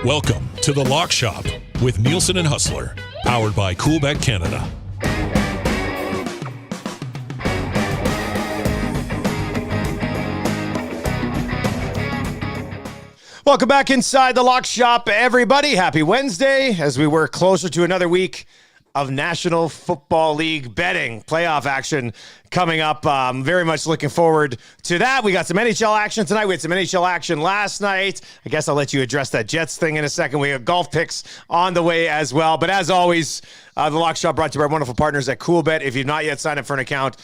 Welcome to The Lock Shop with Nielson and Hustler, powered by Coolbet Canada. Welcome back inside The Lock Shop, everybody. Happy Wednesday as we work closer to another week of National Football League betting playoff action coming up. Very much looking forward to that. We got some NHL action tonight. We had some NHL action last night. I guess I'll let you address that Jets thing in a second. We have golf picks on the way as well. But as always, the Lock Shop brought to you by our wonderful partners at Coolbet. If you've not yet signed up for an account,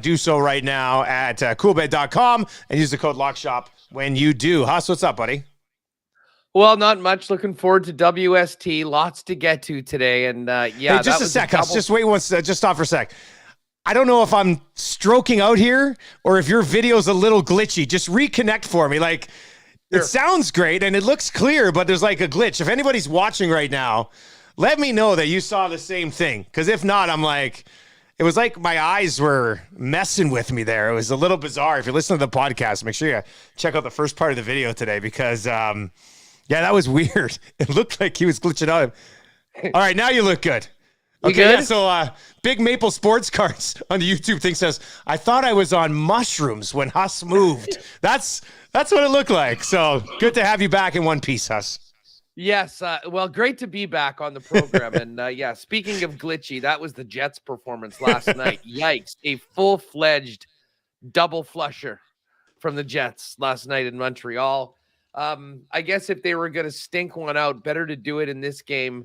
do so right now at coolbet.com and use the code LOCKSHOP when you do. Huss, what's up, buddy? Well, not much. Looking forward to WST. Lots to get to today. And yeah, hey, just a sec, Huss. Just wait once. Just stop for a sec. I don't know if I'm stroking out here or if your video's a little glitchy. Just reconnect for me. Like, sure. It sounds great and it looks clear, but there's like a glitch. If anybody's watching right now, let me know that you saw the same thing. Because if not, I'm like, it was like my eyes were messing with me there. It was a little bizarre. If you're listening to the podcast, make sure you check out the first part of the video today because, yeah, that was weird. It looked like he was glitching out. All right, now you look good. Okay, good? Yeah, so Big Maple Sports Cards on the YouTube thing says, I thought I was on mushrooms when Huss moved. That's what it looked like. So good to have you back in one piece, Huss. Yes, well, great to be back on the program. And yeah, speaking of glitchy, that was the Jets' performance last night. Yikes, a full-fledged double flusher from the Jets last night in Montreal. I guess if they were going to stink one out, better to do it in this game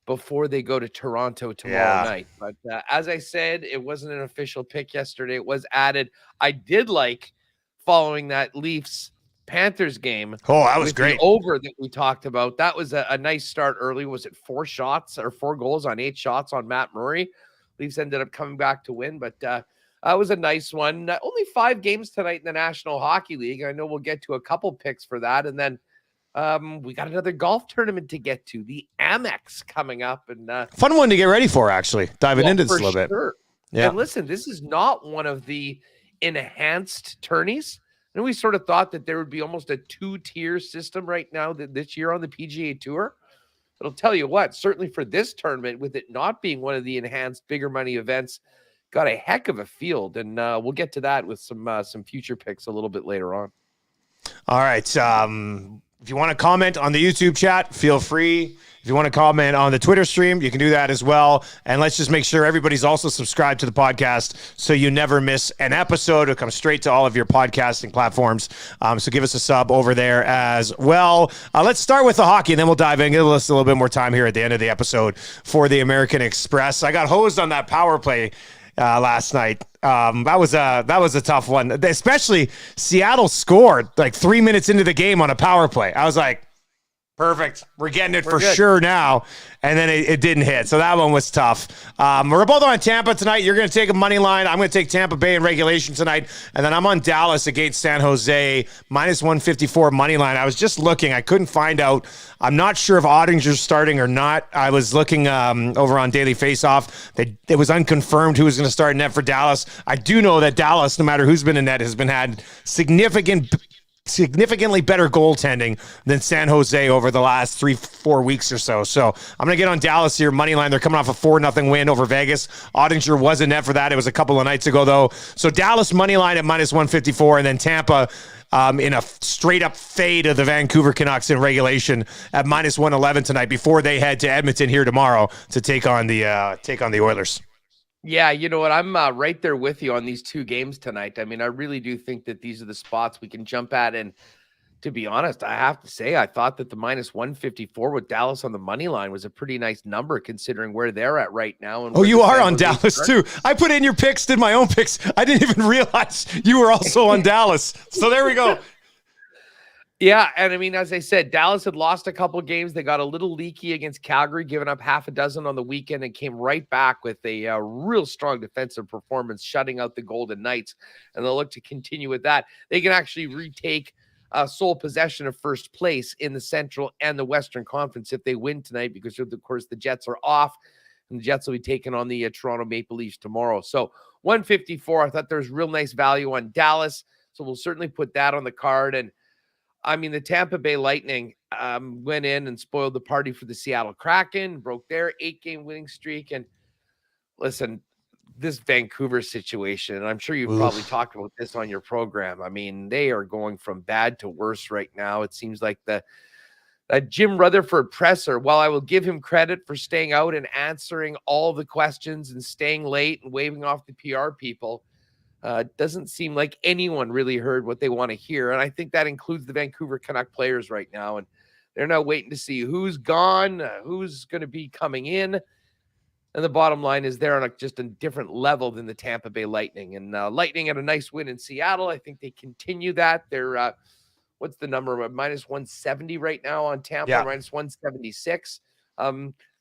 before they go to Toronto tomorrow night. But as I said, it wasn't an official pick yesterday. It was added. I did like following that Leafs-Panthers game. Oh, that was great. The over that we talked about. That was a nice start early. Was it 4 goals on 8 shots on Matt Murray? Leafs ended up coming back to win, but that was a nice one. Only 5 games tonight in the National Hockey League. I know we'll get to a couple picks for that. And then we got another golf tournament to get to. The Amex coming up. And fun one to get ready for, actually. Diving into this a little bit. Yeah. And listen, this is not one of the enhanced tourneys. And we sort of thought that there would be almost a 2-tier system right now this year on the PGA Tour. But I'll tell you what, certainly for this tournament, with it not being one of the enhanced bigger money events, got a heck of a field, and we'll get to that with some future picks a little bit later on. All right. If you want to comment on the YouTube chat, feel free. If you want to comment on the Twitter stream, you can do that as well. And let's just make sure everybody's also subscribed to the podcast so you never miss an episode. It'll come straight to all of your podcasting platforms. So give us a sub over there as well. Let's start with the hockey, and then we'll dive in. Give us a little bit more time here at the end of the episode for the American Express. I got hosed on that power play last night. That was a tough one, especially Seattle scored like 3 minutes into the game on a power play. I was like, perfect. We're getting it for sure now. And then it didn't hit. So that one was tough. We're both on Tampa tonight. You're going to take a money line. I'm going to take Tampa Bay in regulation tonight. And then I'm on Dallas against San Jose, minus 154 money line. I was just looking. I couldn't find out. I'm not sure if Ottinger's starting or not. I was looking over on Daily Faceoff. It was unconfirmed who was going to start in net for Dallas. I do know that Dallas, no matter who's been in net, has had significantly better goaltending than San Jose over the last 3-4 weeks or so. So I'm going to get on Dallas here. Money line. They're coming off a 4-0 win over Vegas. Ottinger was in net for that. It was a couple of nights ago, though. So Dallas money line at minus 154, and then Tampa in a straight up fade of the Vancouver Canucks in regulation at minus 111 tonight before they head to Edmonton here tomorrow to take on the Oilers. Yeah, you know what? I'm right there with you on these 2 games tonight. I mean, I really do think that these are the spots we can jump at. And to be honest, I have to say, I thought that the minus 154 with Dallas on the money line was a pretty nice number considering where they're at right now. And you are on Dallas too. I put in your picks, did my own picks. I didn't even realize you were also on Dallas. So there we go. Yeah, and I mean, as I said, Dallas had lost a couple games. They got a little leaky against Calgary, giving up 6 on the weekend, and came right back with a real strong defensive performance, shutting out the Golden Knights. And they'll look to continue with that. They can actually retake sole possession of first place in the Central and the Western Conference if they win tonight, because, of course, the Jets are off, and the Jets will be taking on the Toronto Maple Leafs tomorrow. So 154, I thought there was real nice value on Dallas, so we'll certainly put that on the card. And I mean, the Tampa Bay Lightning went in and spoiled the party for the Seattle Kraken, broke their 8-game winning streak. And listen, this Vancouver situation, and I'm sure you've probably talked about this on your program. I mean, they are going from bad to worse right now. It seems like the Jim Rutherford presser, while I will give him credit for staying out and answering all the questions and staying late and waving off the PR people, doesn't seem like anyone really heard what they want to hear. And I think that includes the Vancouver Canuck players right now. And they're now waiting to see who's gone, who's going to be coming in. And the bottom line is they're on just a different level than the Tampa Bay Lightning. And Lightning had a nice win in Seattle. I think they continue that. They're, what's the number? Minus 170 right now on Tampa, minus 176.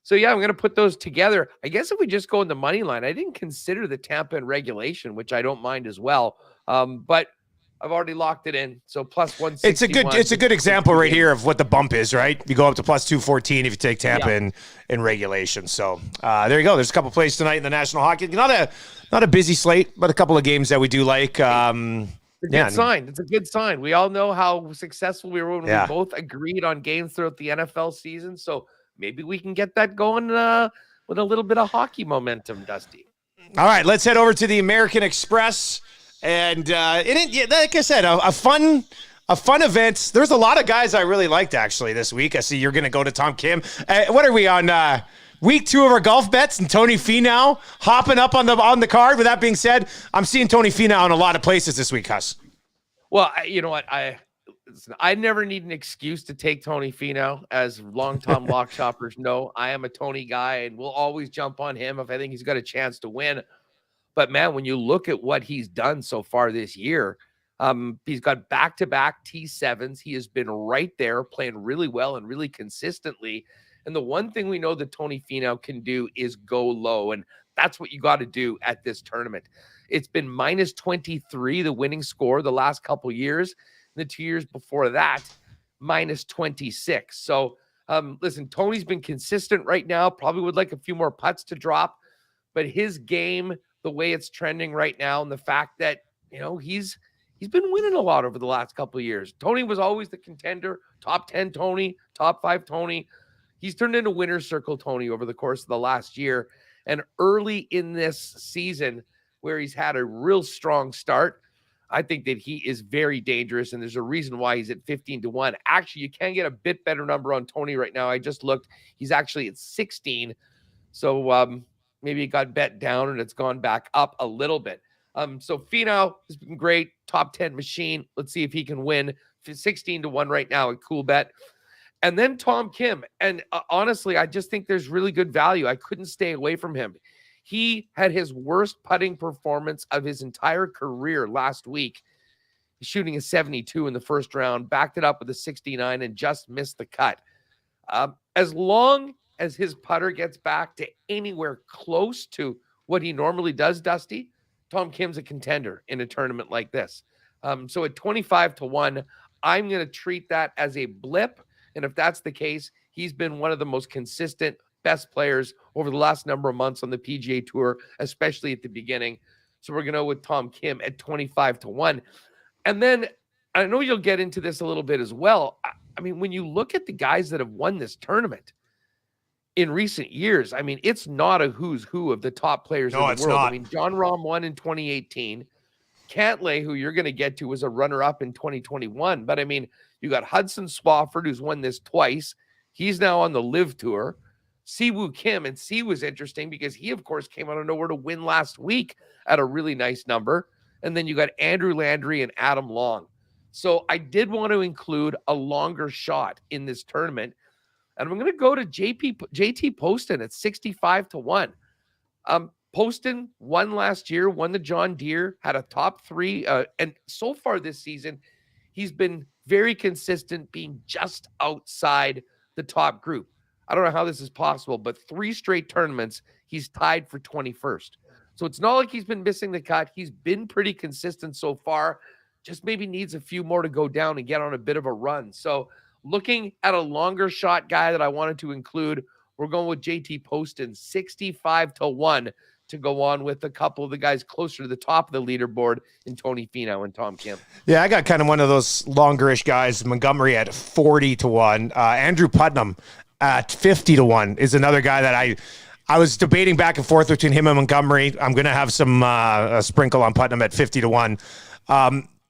So, yeah, I'm going to put those together. I guess if we just go in the money line, I didn't consider the Tampa in regulation, which I don't mind as well. But I've already locked it in. So plus 161. It's a good example right here of what the bump is, right? You go up to plus 214 if you take Tampa in regulation. So there you go. There's a couple plays tonight in the National Hockey. Not a busy slate, but a couple of games that we do like. It's a good sign. It's a good sign. We all know how successful we were when we both agreed on games throughout the NFL season. So maybe we can get that going with a little bit of hockey momentum, Dusty. All right, let's head over to the American Express. And like I said, a fun event. There's a lot of guys I really liked, actually, this week. I see you're going to go to Tom Kim. What are we on week 2 of our golf bets? And Tony Finau hopping up on the card. With that being said, I'm seeing Tony Finau in a lot of places this week, Huss. Well, you know what? I never need an excuse to take Tony Finau. As long-time lock shoppers know, I am a Tony guy, and we'll always jump on him if I think he's got a chance to win. But, man, when you look at what he's done so far this year, he's got back-to-back T7s. He has been right there playing really well and really consistently. And the one thing we know that Tony Finau can do is go low, and that's what you got to do at this tournament. It's been minus 23, the winning score, the last couple years. The 2 years before that, minus 26. So, listen, Tony's been consistent right now. Probably would like a few more putts to drop. But his game, the way it's trending right now, and the fact that, you know, he's been winning a lot over the last couple of years. Tony was always the contender, top 10 Tony, top 5 Tony. He's turned into winner's circle Tony over the course of the last year. And early in this season, where he's had a real strong start, I think that he is very dangerous, and there's a reason why he's at 15-1. Actually, you can get a bit better number on Tony right now. I just looked. He's actually at 16. So maybe it got bet down and it's gone back up a little bit. So Finau has been great, top 10 machine. Let's see if he can win. 16-1 right now, a cool bet. And then Tom Kim. And honestly, I just think there's really good value. I couldn't stay away from him. He had his worst putting performance of his entire career last week, shooting a 72 in the first round, backed it up with a 69 and just missed the cut. As long as his putter gets back to anywhere close to what he normally does, Dusty, Tom Kim's a contender in a tournament like this. So at 25-1, I'm going to treat that as a blip. And if that's the case, he's been one of the most consistent, best players over the last number of months on the PGA Tour, especially at the beginning. So we're going to go with Tom Kim at 25-1. And then I know you'll get into this a little bit as well. I mean, when you look at the guys that have won this tournament in recent years, I mean, it's not a who's who of the top players in the world. Not. I mean, John Rahm won in 2018. Cantlay, who you're going to get to, was a runner-up in 2021. But, I mean, you got Hudson Swafford, who's won this twice. He's now on the LIV Tour. Siwoo Kim, and Si was interesting because he, of course, came out of nowhere to win last week at a really nice number. And then you got Andrew Landry and Adam Long. So I did want to include a longer shot in this tournament. And I'm going to go to JT Poston at 65-1. Poston won last year, won the John Deere, had a top 3. And so far this season, he's been very consistent, being just outside the top group. I don't know how this is possible, but 3 straight tournaments, he's tied for 21st. So it's not like he's been missing the cut. He's been pretty consistent so far. Just maybe needs a few more to go down and get on a bit of a run. So looking at a longer shot guy that I wanted to include, we're going with JT Poston, 65-1 to go on with a couple of the guys closer to the top of the leaderboard in Tony Finau and Tom Kim. Yeah, I got kind of one of those longerish guys. Montgomery at 40-1. Andrew Putnam at 50-1 is another guy that I was debating back and forth between him and Montgomery. I'm going to have some a sprinkle on Putnam at 50-1.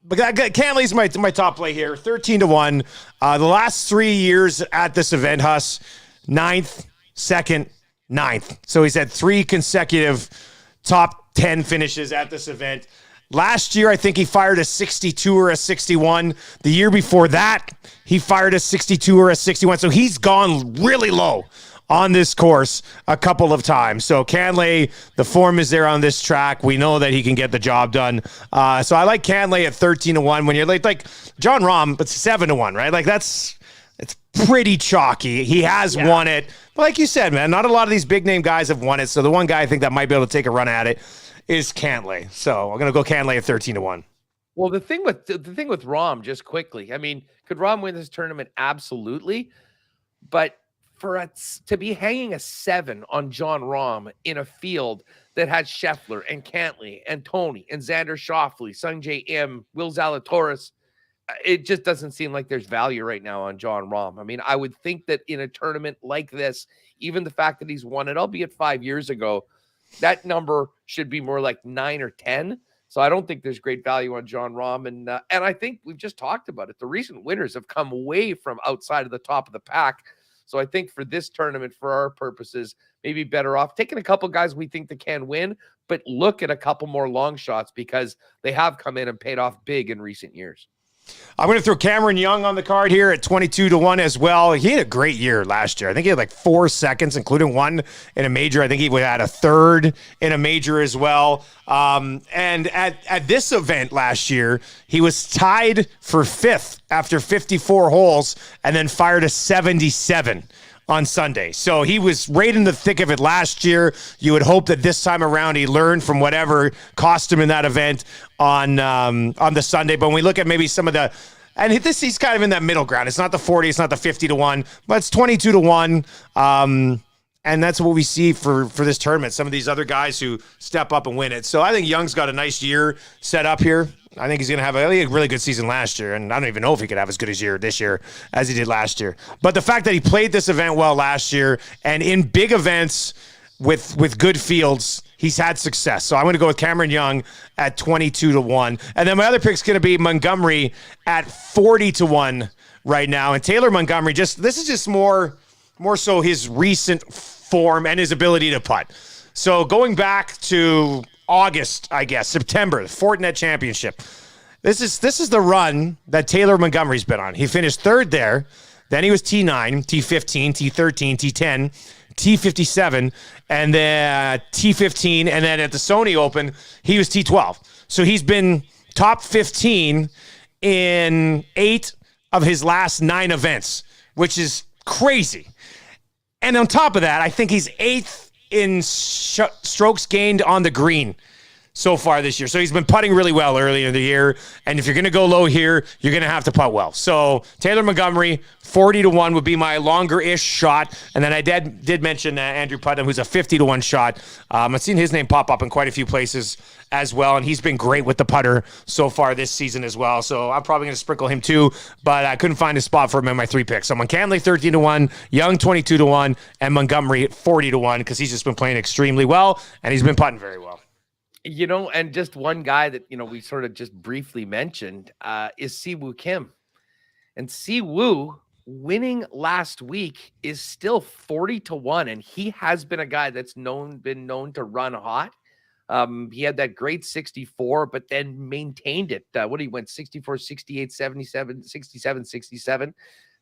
But Cantley's my top play here, 13-1. The last 3 years at this event, Huss, 9th, 2nd, 9th. So he's had 3 consecutive top 10 finishes at this event. Last year, I think he fired a 62 or a 61. The year before that, he fired a 62 or a 61. So he's gone really low on this course a couple of times. So Cantlay, the form is there on this track. We know that he can get the job done. So I like Cantlay at 13-1. When you're like John Rahm, but 7-1, right? Like it's pretty chalky. He has won it. But like you said, man, not a lot of these big name guys have won it. So the one guy I think that might be able to take a run at it is Cantlay. So I'm going to go Cantlay at 13-1. Well, the thing with Rahm, just quickly, I mean, could Rahm win this tournament? Absolutely. But for us to be hanging a 7 on John Rahm in a field that has Scheffler and Cantlay and Tony and Xander Schauffele, Sungjae Im, Will Zalatoris, it just doesn't seem like there's value right now on John Rahm. I mean, I would think that in a tournament like this, even the fact that he's won it, albeit 5 years ago, that number should be more like 9 or 10. So I don't think there's great value on John Rahm. And I think we've just talked about it. The recent winners have come away from outside of the top of the pack. So I think for this tournament, for our purposes, maybe better off taking a couple guys we think that can win, but look at a couple more long shots because they have come in and paid off big in recent years. I'm going to throw Cameron Young on the card here at 22-1 as well. He had a great year last year. I think he had like 4 seconds, including one in a major. I think he had a third in a major as well. And at this event last year, he was tied for 5th after 54 holes and then fired a 77 on Sunday. So he was right in the thick of it last year. You would hope that this time around he learned from whatever cost him in that event on the Sunday. But when we look at maybe some of the, and he's kind of in that middle ground. It's not the 40, it's not the 50-1, but it's 22-1. And that's what we see for this tournament. Some of these other guys who step up and win it. So I think Young's got a nice year set up here. I think he's going to have a really good season last year, and I don't even know if he could have as good a year this year as he did last year. But the fact that he played this event well last year and in big events with good fields, he's had success. So I'm going to go with Cameron Young at 22-1. And then my other pick's going to be Montgomery at 40-1 right now. And Taylor Montgomery, this is just more so his recent form and his ability to putt. So going back to August, I guess, September, the Fortinet Championship. This is the run that Taylor Montgomery's been on. He finished 3rd there. Then he was T9, T15, T13, T10, T57, and then T15. And then at the Sony Open, he was T12. So he's been top 15 in 8 of his last 9 events, which is crazy. And on top of that, I think he's 8th in strokes gained on the green so far this year. So he's been putting really well earlier in the year. And if you're going to go low here, you're going to have to putt well. So Taylor Montgomery, 40-1 would be my longer-ish shot. And then I did mention Andrew Putnam, who's a 50-1 shot. I've seen his name pop up in quite a few places as well. And he's been great with the putter so far this season as well. So I'm probably going to sprinkle him too, but I couldn't find a spot for him in my 3 picks. So I'm on Cantlay 13-1, Young 22-1, and Montgomery 40-1 because he's just been playing extremely well and he's been putting very well. You know, and just one guy that, we sort of just briefly mentioned is Siwoo Kim. And Siwoo winning last week is still 40-1. And he has been a guy that's been known to run hot. He had that great 64, but then maintained it. He went 64, 68, 77, 67, 67,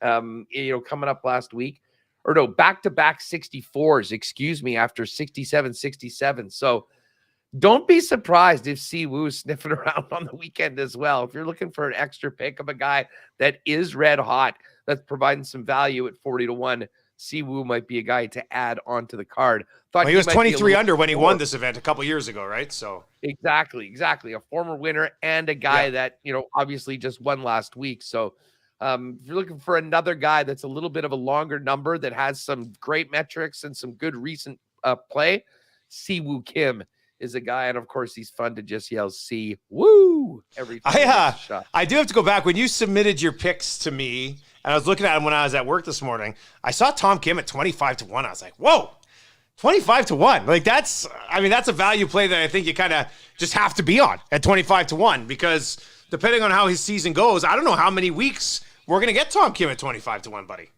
coming up last week. Or no, back-to-back 64s, after 67, 67. So don't be surprised if Siwoo's sniffing around on the weekend as well. If you're looking for an extra pick of a guy that is red hot, that's providing some value at 40-1, Siwoo might be a guy to add onto the card. He was 23 under when he won this event a couple years ago, right? So exactly. A former winner and a guy that, obviously just won last week. So if you're looking for another guy that's a little bit of a longer number that has some great metrics and some good recent play, Siwoo Kim is a guy. And of course, he's fun to just yell "See Woo" every time he makes a shot. I do have to go back. When you submitted your picks to me, and I was looking at them when I was at work this morning, I saw Tom Kim at 25-1. I was like, whoa, 25-1. Like that's a value play that I think you kind of just have to be on at 25-1, because depending on how his season goes, I don't know how many weeks we're going to get Tom Kim at 25-1, buddy.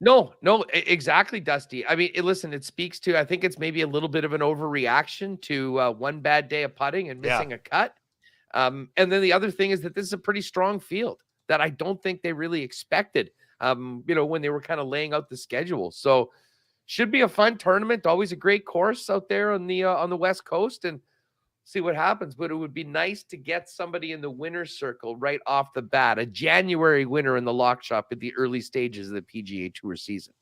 No, exactly, Dusty. I mean, listen, it speaks to, I think it's maybe a little bit of an overreaction to one bad day of putting and missing a cut. And then the other thing is that this is a pretty strong field that I don't think they really expected, when they were kind of laying out the schedule. So should be a fun tournament. Always a great course out there on the West Coast, and see what happens. But it would be nice to get somebody in the winner's circle right off the bat, a January winner in the lock shop at the early stages of the PGA Tour season.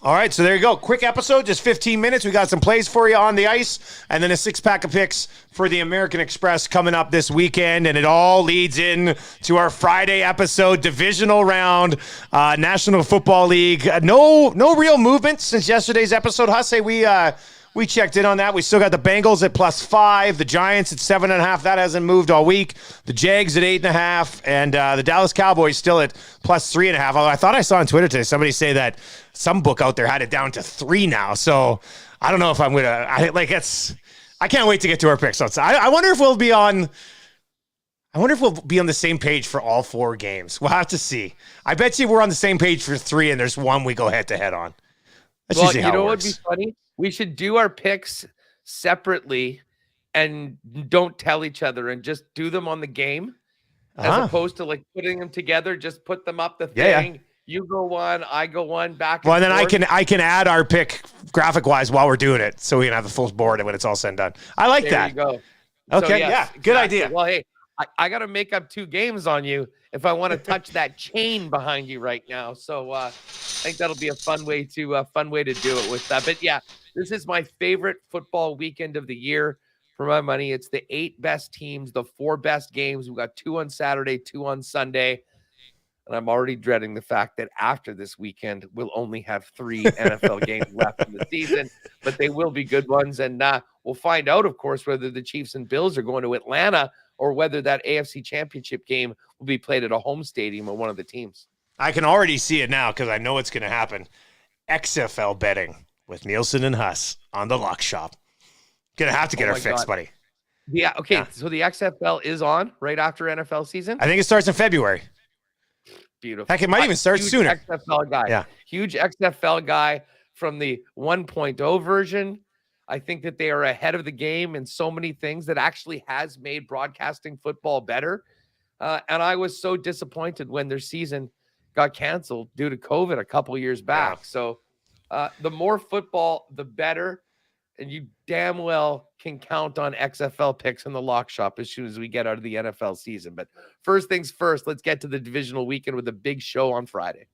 All right, so there you go. Quick episode, just 15 minutes. We got some plays for you on the ice, and then a 6-pack of picks for the American Express coming up this weekend. And it all leads in to our Friday episode, divisional round, National Football League. No real movement since yesterday's episode. Hussey, we checked in on that. We still got the Bengals at +5, the Giants at 7.5. That hasn't moved all week. The Jags at 8.5, and the Dallas Cowboys still at +3.5. Although I thought I saw on Twitter today somebody say that some book out there had it down to 3 now. So I don't know if I'm gonna. I can't wait to get to our picks. So I wonder if we'll be on. I wonder if we'll be on the same page for all 4 games. We'll have to see. I bet you we're on the same page for 3, and there's one we go head to head on. Let's well, see how you know it what works. would be funny? We should do our picks separately and don't tell each other and just do them on the game as opposed to like putting them together. Just put them up the thing. Yeah. You go one, I go one, back and well, and then forth. I can add our pick graphic wise while we're doing it, so we can have the full board when it's all said and done. I like that. There you Okay, go. So, yeah, good idea. Well, hey, I got to make up 2 games on you if I want to touch that chain behind you right now. So I think that'll be a fun way to do it with that. But yeah, this is my favorite football weekend of the year. For my money, it's the 8 best teams, the 4 best games. We've got 2 on Saturday, 2 on Sunday. And I'm already dreading the fact that after this weekend, we'll only have 3 NFL games left in the season, but they will be good ones. And we'll find out, of course, whether the Chiefs and Bills are going to Atlanta or whether that AFC Championship game will be played at a home stadium of one of the teams. I can already see it now because I know it's going to happen. XFL betting with Nielsen and Huss on the Lock Shop. Gonna have to get our fix, buddy. Yeah. Okay. Yeah. So the XFL is on right after NFL season. I think it starts in February. Beautiful. Heck, it might even start sooner. XFL guy. Yeah. Huge XFL guy from the 1.0 version. I think that they are ahead of the game in so many things that actually has made broadcasting football better. And I was so disappointed when their season got canceled due to COVID a couple years back. Yeah. So the more football, the better. And you damn well can count on XFL picks in the Lock Shop as soon as we get out of the NFL season. But first things first, let's get to the divisional weekend with a big show on Friday.